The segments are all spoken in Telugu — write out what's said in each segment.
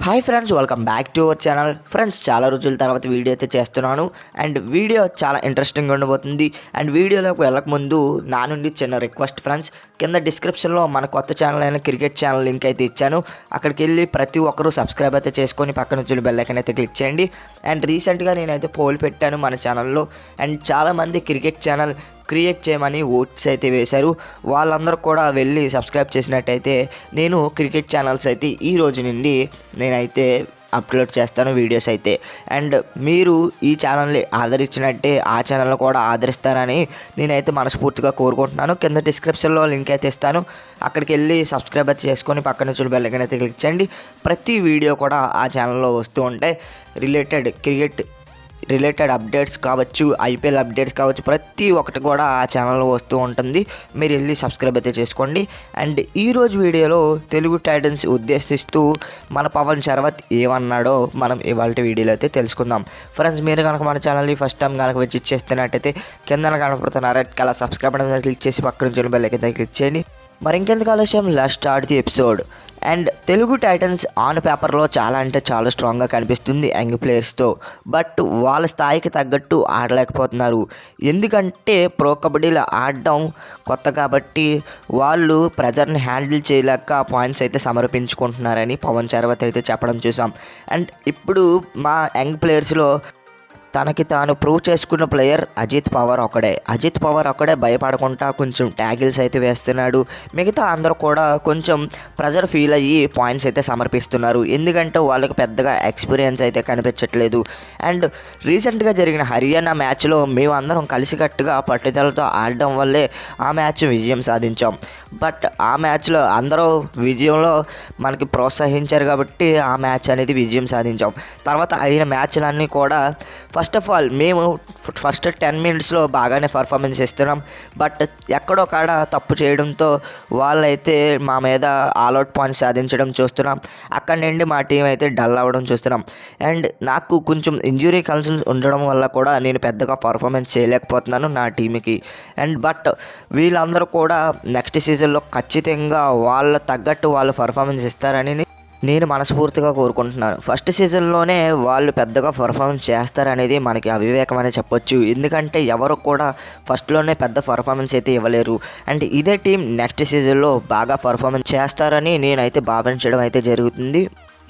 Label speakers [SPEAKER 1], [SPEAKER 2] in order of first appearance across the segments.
[SPEAKER 1] Hi friends, welcome back to our channel. Friends, చాలా రోజుల తర్వాత వీడియో అయితే చేస్తున్నాను అండ్ వీడియో చాలా ఇంట్రెస్టింగ్గా ఉండబోతుంది. అండ్ వీడియోలోకి వెళ్ళకముందు నా నుండి చిన్న రిక్వెస్ట్ ఫ్రెండ్స్, కింద డిస్క్రిప్షన్లో మన కొత్త ఛానల్ అయిన క్రికెట్ ఛానల్ లింక్ అయితే ఇచ్చాను. అక్కడికి వెళ్ళి ప్రతి ఒక్కరూ సబ్స్క్రైబ్ అయితే చేసుకొని పక్కన నుంచి బెల్ ఐకాన్ అయితే క్లిక్ చేయండి. అండ్ రీసెంట్గా నేనైతే పోల్ పెట్టాను మన ఛానల్లో అండ్ చాలామంది క్రికెట్ ఛానల్ క్రియేట్ చేయమని ఓట్స్ అయితే వేశారు. వాళ్ళందరూ కూడా వెళ్ళి సబ్స్క్రైబ్ చేసినట్టయితే నేను క్రికెట్ ఛానల్స్ అయితే ఈ రోజు నుండి నేనైతే అప్లోడ్ చేస్తాను వీడియోస్ అయితే. అండ్ మీరు ఈ ఛానల్ని ఆదరించినట్టే ఆ ఛానల్ని కూడా ఆదరిస్తారని నేనైతే మనస్ఫూర్తిగా కోరుకుంటున్నాను. కింద డిస్క్రిప్షన్లో లింక్ అయితే ఇస్తాను. అక్కడికి వెళ్ళి సబ్స్క్రైబ్ అయితే చేసుకొని పక్కన నుంచి బెల్ ఐకాన్ అయితే క్లిక్ చేయండి. ప్రతి వీడియో కూడా ఆ ఛానల్లో వస్తూ ఉంటాయి. క్రికెట్ రిలేటెడ్ అప్డేట్స్ కావచ్చు, ఐపీఎల్ అప్డేట్స్ కావచ్చు, ప్రతి ఒక్కటి కూడా ఆ ఛానల్లో వస్తూ ఉంటుంది. మీరు వెళ్ళి సబ్స్క్రైబ్ అయితే చేసుకోండి. అండ్ ఈరోజు వీడియోలో తెలుగు టైటన్స్ ఉద్దేశిస్తూ మన పవన్ శరవత్ ఏమన్నాడో మనం ఇవాళ వీడియోలో అయితే తెలుసుకుందాం. ఫ్రెండ్స్, మీరు కనుక మన ఛానల్ని ఫస్ట్ టైం కనుక విజిట్ చేస్తున్నట్టయితే కింద కనపడుతున్న రెడ్ కలర్ సబ్స్క్రైబ్ అనేది క్లిక్ చేసి పక్కన నుంచి బెల్ ఐకాన్ అయితే క్లిక్ చేయండి. మరి ఇంకెందుకు ఆలస్యం, let's start the episode. And Telugu Titans on పేపర్లో చాలా అంటే చాలా స్ట్రాంగ్గా కనిపిస్తుంది యంగ్ ప్లేయర్స్తో. బట్ వాళ్ళ స్థాయికి తగ్గట్టు ఆడలేకపోతున్నారు. ఎందుకంటే ప్రో కబడ్డీలో ఆడడం కొత్త కాబట్టి వాళ్ళు ప్రెజర్ని హ్యాండిల్ చేయలేక పాయింట్స్ అయితే సమర్పించుకుంటున్నారని పవన్ శరవత్ అయితే చెప్పడం చూసాం. అండ్ ఇప్పుడు మా యంగ్ ప్లేయర్స్లో తనకి తాను ప్రూవ్ చేసుకున్న ప్లేయర్ అజిత్ పవార్ ఒకడే భయపడకుండా కొంచెం ట్యాగిల్స్ అయితే వేస్తున్నాడు. మిగతా అందరూ కూడా కొంచెం ప్రెజర్ ఫీల్ అయ్యి పాయింట్స్ అయితే సమర్పిస్తున్నారు. ఎందుకంటే వాళ్ళకి పెద్దగా ఎక్స్పీరియన్స్ అయితే కనిపించట్లేదు. అండ్ రీసెంట్గా జరిగిన హర్యానా మ్యాచ్లో మేము అందరం కలిసికట్టుగా పట్టుదలతో ఆడడం వల్లే ఆ మ్యాచ్ విజయం సాధించాం. బట్ ఆ మ్యాచ్లో అందరూ విజయంలో మనకి ప్రోత్సహించారు కాబట్టి ఆ మ్యాచ్ అనేది విజయం సాధించాం. తర్వాత అయిన మ్యాచ్లన్నీ కూడా ఫస్ట్ ఆఫ్ ఆల్ మేము ఫస్ట్ 10 మినిట్స్లో బాగానే పర్ఫార్మెన్స్ ఇస్తున్నాం. బట్ ఎక్కడో కాడ తప్పు చేయడంతో వాళ్ళైతే మా మీద ఆల్అవుట్ పాయింట్స్ సాధించడం చూస్తున్నాం. అక్కడి నుండి మా టీం అయితే డల్ అవ్వడం చూస్తున్నాం. అండ్ నాకు కొంచెం ఇంజురీ కన్సర్న్స్ ఉండడం వల్ల కూడా నేను పెద్దగా పర్ఫార్మెన్స్ చేయలేకపోతున్నాను నా టీంకి. అండ్ బట్ వీళ్ళందరూ కూడా నెక్స్ట్ సీజన్లో ఖచ్చితంగా వాళ్ళ తగ్గట్టు వాళ్ళు పర్ఫార్మెన్స్ ఇస్తారని నేను మనస్ఫూర్తిగా కోరుకుంటున్నాను. ఫస్ట్ సీజన్లోనే వాళ్ళు పెద్దగా పర్ఫార్మెన్స్ చేస్తారనేది మనకి అవివేకం అనే చెప్పొచ్చు. ఎందుకంటే ఎవరు కూడా ఫస్ట్లోనే పెద్ద పర్ఫార్మెన్స్ అయితే ఇవ్వలేరు. అండ్ ఇదే టీం నెక్స్ట్ సీజన్లో బాగా పర్ఫార్మెన్స్ చేస్తారని నేనైతే భావించడం అయితే జరుగుతుంది.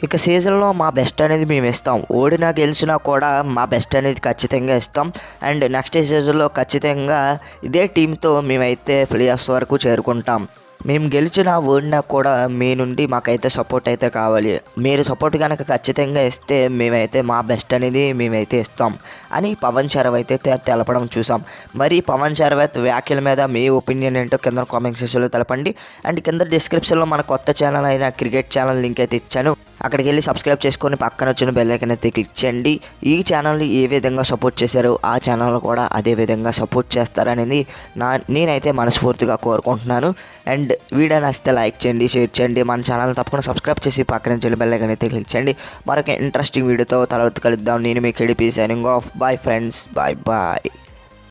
[SPEAKER 1] ఇక సీజన్లో మా బెస్ట్ అనేది మేము ఇస్తాం. ఓడినా గెలిచినా కూడా మా బెస్ట్ అనేది ఖచ్చితంగా ఇస్తాం. అండ్ నెక్స్ట్ సీజన్లో ఖచ్చితంగా ఇదే టీంతో మేమైతే ప్లే ఆఫ్స్ వరకు చేరుకుంటాం. మేము గెలిచినా ఓడినా కూడా మీ నుండి మాకైతే సపోర్ట్ అయితే కావాలి. మీరు సపోర్ట్ కనుక ఖచ్చితంగా ఇస్తే మేమైతే మా బెస్ట్ అనేది మేమైతే ఇస్తాం అని పవన్ శరవత్ అయితే తెలపడం చూసాం. మరి పవన్ శరవత్ వ్యాఖ్యల మీద మీ ఒపీనియన్ ఏంటో కింద కామెంట్ సెక్షన్లో తెలపండి. అండ్ కింద డిస్క్రిప్షన్లో మన కొత్త ఛానల్ అయిన క్రికెట్ ఛానల్ లింక్ అయితే ఇచ్చాను. అక్కడికి వెళ్ళి సబ్స్క్రైబ్ చేసుకొని పక్కన వచ్చిన బెల్ ఐకాన్ అయితే క్లిక్ చేయండి. ఈ ఛానల్ని ఏ విధంగా సపోర్ట్ చేశారో ఆ ఛానల్ కూడా అదే విధంగా సపోర్ట్ చేస్తారనేది నేనైతే మనస్ఫూర్తిగా కోరుకుంటున్నాను. అండ్ వీడియో నచ్చితే లైక్ చేయండి, షేర్ చేయండి. మన ఛానల్ తప్పకుండా సబ్స్క్రైబ్ చేసి పక్కన నుంచి బెల్ ఐకాన్ అయితే క్లిక్ చేయండి. మరొక ఇంట్రెస్టింగ్ వీడియోతో తర్వాత కలుద్దాం. నేను మీ KDP signing off. Bye friends, bye.